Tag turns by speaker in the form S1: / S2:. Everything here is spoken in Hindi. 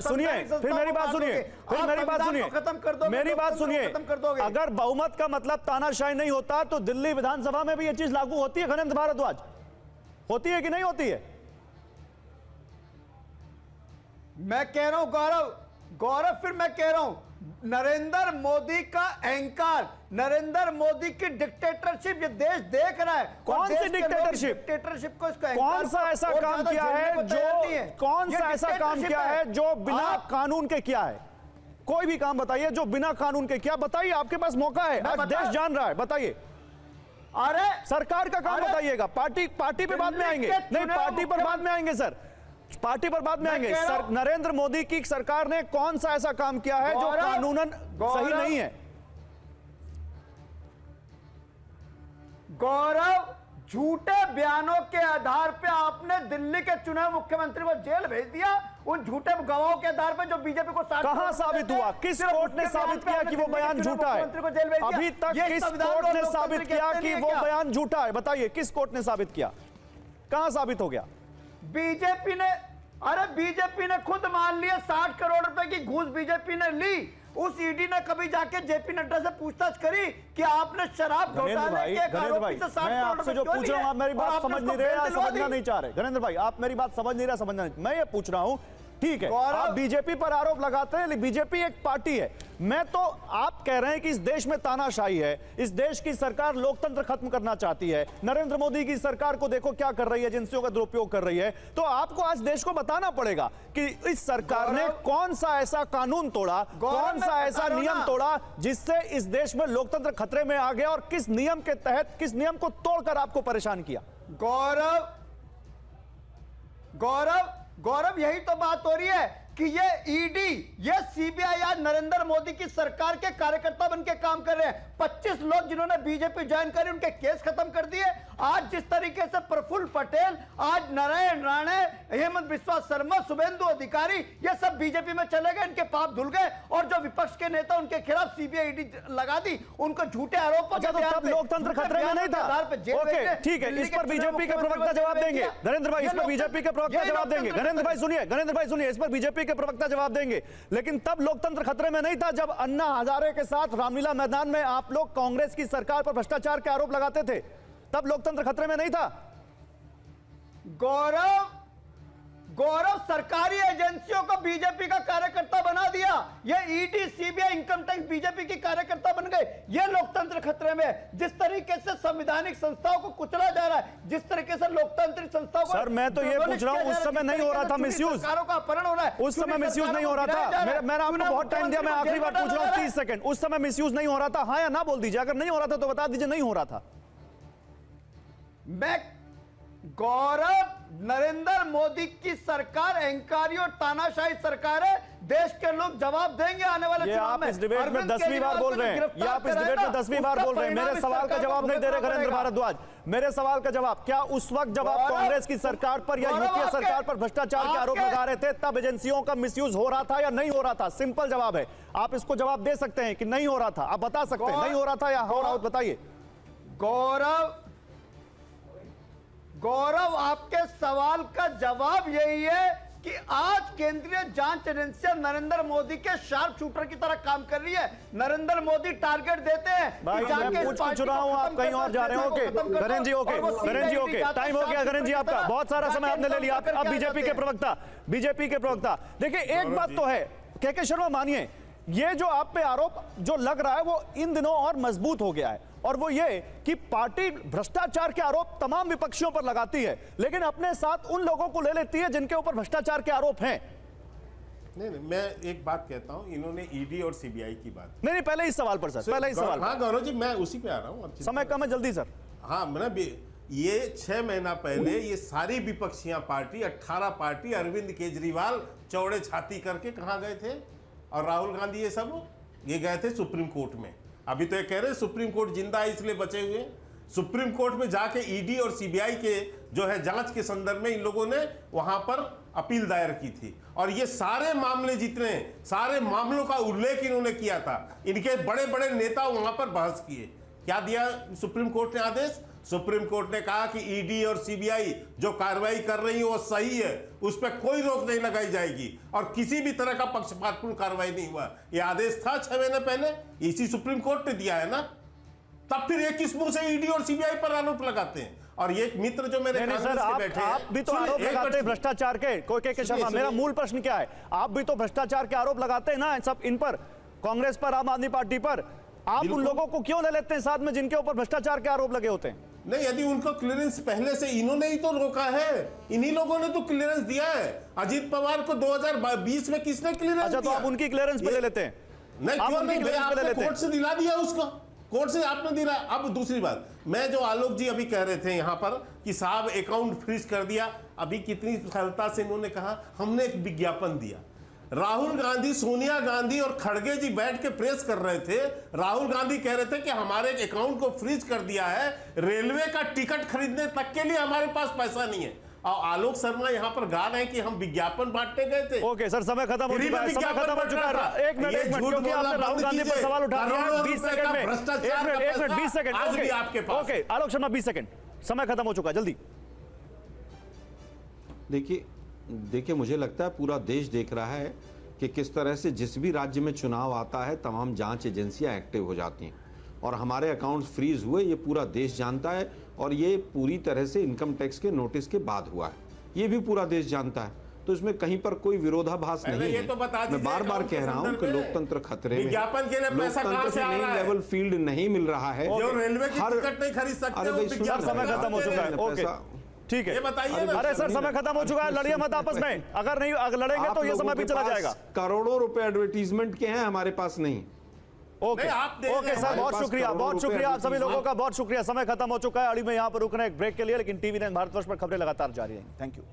S1: सुनिए, फिर मेरी बात सुनिए, फिर मेरी बात सुनिए,
S2: खत्म कर दो,
S1: मेरी बात सुनिए।
S2: अगर
S1: बहुमत का मतलब तानाशाही नहीं होता तो दिल्ली विधानसभा में भी ये चीज लागू होती है गणेंद्र भारद्वाज, होती है कि नहीं होती है?
S2: मैं कह रहा हूं गौरव, फिर मैं कह रहा हूं नरेंद्र मोदी का अहंकार, नरेंद्र मोदी की डिक्टेटरशिप ये देश देख रहा है।
S1: कौन सी
S2: डिक्टेटरशिप को इसका
S1: कौन सा ऐसा काम किया है जो, कौन सा ऐसा काम किया है जो बिना कानून के किया है? कोई भी काम बताइए जो बिना कानून के किया, बताइए, आपके पास मौका है, आज देश जान रहा है, बताइए।
S2: अरे
S1: सरकार का काम बताइएगा, पार्टी पे बाद में आएंगे, नहीं पार्टी पर बाद में आएंगे सर, पार्टी पर बाद में आएंगे। नरेंद्र मोदी की सरकार ने कौन सा ऐसा काम किया है जो कानूनन सही नहीं है?
S2: गौरव, झूठे बयानों के आधार पे आपने दिल्ली के चुने मुख्यमंत्री को जेल भेज दिया, उन झूठे गवाहों के आधार पे जो बीजेपी को
S1: कहां साबित हुआ? किस कोर्ट ने साबित किया कि वो बयान झूठा है? अभी तक किस कोर्ट ने साबित किया कि वो बयान झूठा है? बताइए, किस कोर्ट ने साबित किया? कहां साबित हो गया?
S2: बीजेपी ने खुद मान लिया 60 करोड़ रुपए की घूस बीजेपी ने ली। उस ईडी ने कभी जाके जेपी नड्डा से पूछताछ करी कि आपने शराब घोटाले के आरोपी से 60
S1: मैं
S2: करोड़
S1: आपसे जो पूछ रहा हूं, आप मेरी बात समझ नहीं रहे या समझना नहीं चाह रहे। गणेंद्र भाई, आप मेरी बात समझ नहीं रहे, समझना नहीं। मैं ये पूछ रहा हूं, ठीक है, आप बीजेपी पर आरोप लगाते हैं, बीजेपी एक पार्टी है। मैं तो आप कह रहे हैं कि इस देश में तानाशाही है, इस देश की सरकार लोकतंत्र खत्म करना चाहती है, नरेंद्र मोदी की सरकार को देखो क्या कर रही है, एजेंसियों का दुरुपयोग कर रही है। तो आपको आज देश को बताना पड़ेगा कि इस सरकार ने कौन सा ऐसा कानून तोड़ा, कौन सा ऐसा नियम तोड़ा जिससे इस देश में लोकतंत्र खतरे में आ गया, और किस नियम के तहत, किस नियम को तोड़कर आपको परेशान किया।
S2: गौरव, यही तो बात हो रही है कि ये ईडी, ये सीबीआई आज नरेंद्र मोदी की सरकार के कार्यकर्ता बनके काम कर रहे हैं। 25 लोग जिन्होंने बीजेपी ज्वाइन करी, उनके केस खत्म कर दिए। आज जिस तरीके से प्रफुल्ल पटेल, आज नारायण राणे, हेमंत बिस्वा शर्मा, शुभेंदु अधिकारी, ये सब बीजेपी में चले गए, इनके पाप धुल गए। और जो विपक्ष के नेता, उनके खिलाफ सीबीआई ईडी लगा दी, उनको झूठे आरोप।
S1: लोकतंत्र खतरे में नहीं था। ओके, ठीक है, इस पर बीजेपी के प्रवक्ता जवाब देंगे। नरेंद्र भाई, इस पर बीजेपी के प्रवक्ता जवाब देंगे। नरेंद्र भाई सुनिए, इस पर बीजेपी के प्रवक्ता जवाब देंगे। लेकिन तब लोकतंत्र खतरे में नहीं था जब अन्ना हजारे के साथ रामलीला मैदान में आप लोग कांग्रेस की सरकार पर भ्रष्टाचार के आरोप लगाते थे, तब लोकतंत्र खतरे में नहीं था।
S2: गौरव, सरकारी एजेंसियों को बीजेपी का कार्यकर्ता बना दिया। ये ED, CBI, income tax BJP की कार्यकर्ता बन गए। ये लोकतंत्र खतरे में। जिस तरीके से संवैधानिक संस्थाओं को कुचला जा रहा है, जिस तरीके से लोकतांत्रिक संस्थाओं को,
S1: सर मैं तो ये पूछ रहा हूं, उस समय नहीं हो रहा था मिसयूज,
S2: का अपहरण हो रहा है,
S1: उस समय मिसयूज नहीं हो रहा था। मैंने आपको बहुत टाइम दिया, मैं आखिरी बार पूछ रहा हूं 30 सेकंड, उस समय मिसयूज नहीं हो रहा था? हाँ या ना बोल दीजिए, अगर नहीं हो रहा था तो बता दीजिए नहीं हो रहा था।
S2: गौरव, नरेंद्र मोदी की सरकार अहंकारी और तानाशाही सरकार है। देश के लोग जवाब देंगे आने वाले चुनाव में।
S1: इस डिबेट में 10वीं बार बोल रहे हैं, ये आप इस डिबेट में 10वीं बार बोल रहे हैं। मेरे सवाल का जवाब नहीं दे रहे नरेंद्र भारद्वाज। मेरे सवाल का जवाब, क्या उस वक्त जब आप कांग्रेस की सरकार पर या यूपीए सरकार पर भ्रष्टाचार के आरोप लगा रहे थे, तब एजेंसियों का मिसयूज हो रहा था या नहीं हो रहा था? सिंपल जवाब है, आप इसको जवाब दे सकते हैं कि नहीं हो रहा था, आप बता सकते हैं नहीं हो रहा था या हो रहा हो, बताइए।
S2: गौरव, आपके सवाल का जवाब यही है कि आज केंद्रीय जांच एजेंसी नरेंद्र मोदी के शार्प शूटर की तरह काम कर रही है। नरेंद्र मोदी टारगेट देते हैं।
S1: भाई मैं पूछ रहा हूं, आप कहीं और जा रहे हो? Okay Ganesh ji, okay, time हो गया गणेश जी आपका, बहुत सारा समय आपने ले लिया। अब बीजेपी के प्रवक्ता देखिए, एक बात तो है के शर्मा, मानिए ये जो आप पे आरोप जो लग रहा है वो इन दिनों और मजबूत हो गया है, और वो ये कि पार्टी भ्रष्टाचार के आरोप तमाम विपक्षियों पर लगाती है, लेकिन अपने साथ उन लोगों को ले लेती है जिनके ऊपर भ्रष्टाचार के आरोप हैं।
S3: नहीं, मैं एक बात कहता हूं, इन्होंने ईडी और सीबीआई की बात
S1: नहीं, पहले इस सवाल पर सर, पहले इस सवाल।
S3: हाँ गौरव जी, मैं उसी पे आ रहा हूं,
S1: समय कम है, जल्दी सर।
S3: हाँ, मैंने ये 6 महीना पहले ये सारी विपक्षियां पार्टी, 18 पार्टी, अरविंद केजरीवाल चौड़े छाती करके कहां गए थे, और राहुल गांधी ये गए थे सुप्रीम कोर्ट में। अभी तो ये कह रहे हैं सुप्रीम कोर्ट जिंदा है इसलिए बचे हुए। सुप्रीम कोर्ट में जाके ईडी और सीबीआई के जो है जांच के संदर्भ में इन लोगों ने वहां पर अपील दायर की थी, और ये सारे मामले, जितने सारे मामलों का उल्लेख इन्होंने किया था। इनके बड़े बड़े नेता वहां पर बहस किए। क्या दिया सुप्रीम कोर्ट ने आदेश? सुप्रीम कोर्ट ने कहा कि ईडी और सीबीआई जो कार्रवाई कर रही है वो सही है, उस पर कोई रोक नहीं लगाई जाएगी और किसी भी तरह का पक्षपातपूर्ण कार्रवाई नहीं हुआ। ये आदेश था 6 महीने पहले, इसी सुप्रीम कोर्ट ने दिया है ना। तब फिर ये किस मुंह से ईडी और सीबीआई पर आरोप लगाते हैं? और ये मित्र जो मेरे
S1: नहीं सर,
S3: कांग्रेस के बैठे
S1: आप भी तो आरोप लगाते हैं भ्रष्टाचार के। कोई के शर्मा, मेरा मूल प्रश्न क्या है, आप भी तो भ्रष्टाचार के आरोप लगाते हैं ना, सब इन पर, कांग्रेस पर, आम आदमी पार्टी पर। आप उन लोगों को क्यों ले लेते हैं साथ में जिनके ऊपर भ्रष्टाचार के आरोप लगे होते हैं?
S3: नहीं, यदि उनको क्लियरेंस पहले से इन्होंने ही तो रोका है, इन्हीं लोगों ने तो क्लियरेंस दिया है। अजीत पवार को 2020 में किसने क्लियरेंस
S1: अच्छा, तो आप उनकी क्लियरेंस पे ले लेते हैं?
S3: नहीं, क्यों नहीं? आपने कोर्ट से दिला दिया उसको, कोर्ट से आपने दिला। अब दूसरी बात, मैं जो आलोक जी अभी कह रहे थे यहां पर कि साहब अकाउंट फ्रीज कर दिया, अभी कितनी सरलता से इन्होंने कहा हमने एक विज्ञापन दिया। राहुल गांधी, सोनिया गांधी और खड़गे जी बैठ के प्रेस कर रहे थे। राहुल गांधी कह रहे थे कि हमारे अकाउंट को फ्रीज कर दिया है, रेलवे का टिकट खरीदने तक के लिए हमारे पास पैसा नहीं है। और आलोक शर्मा यहाँ पर गा रहे हैं कि हम विज्ञापन बांटने गए थे।
S1: ओके सर, समय खत्म हो चुका है, समय खत्म हो चुका है। एक मिनट, क्योंकि आपने राहुल गांधी पर सवाल उठा दिया 20 सेकंड में। एक मिनट 20 सेकंड
S3: आज भी आपके पास।
S1: ओके आलोक शर्मा 20 सेकंड, समय खत्म हो चुका है, जल्दी।
S4: देखिए मुझे लगता है पूरा देश देख रहा है कि किस तरह से जिस भी राज्य में चुनाव आता है तमाम जांच एजेंसियां एक्टिव हो जाती हैं और हमारे अकाउंट्स फ्रीज हुए, ये पूरा देश जानता है और ये पूरी तरह से इनकम टैक्स के नोटिस के बाद हुआ है, ये भी पूरा देश जानता है। तो इसमें कहीं पर कोई विरोधाभास नहीं है। मैं बार बार कह रहा हूं कि लोकतंत्र खतरे में,
S3: विज्ञापन के लिए पैसा कहां से आ रहा है?
S4: लेवल फील्ड नहीं मिल रहा है,
S3: जो रेलवे की टिकट नहीं खरीद सकते हो,
S1: समय खत्म हो चुका है। ओके ठीक है,
S3: ये बताइए ना।
S1: अरे सर, समय खत्म हो चुका है, लड़िए मत आपस में। अगर नहीं लड़ेंगे तो ये समय भी चला जाएगा।
S4: करोड़ों रुपए एडवर्टीजमेंट के हैं, हमारे पास नहीं।
S1: ओके ओके सर, बहुत शुक्रिया, बहुत शुक्रिया आप सभी लोगों का, बहुत शुक्रिया। समय खत्म हो चुका है, अड़ी में यहाँ पर रुकना एक ब्रेक के लिए, लेकिन टीवी 9 भारतवर्ष पर खबरें लगातार जारी रहेंगी। Thank you.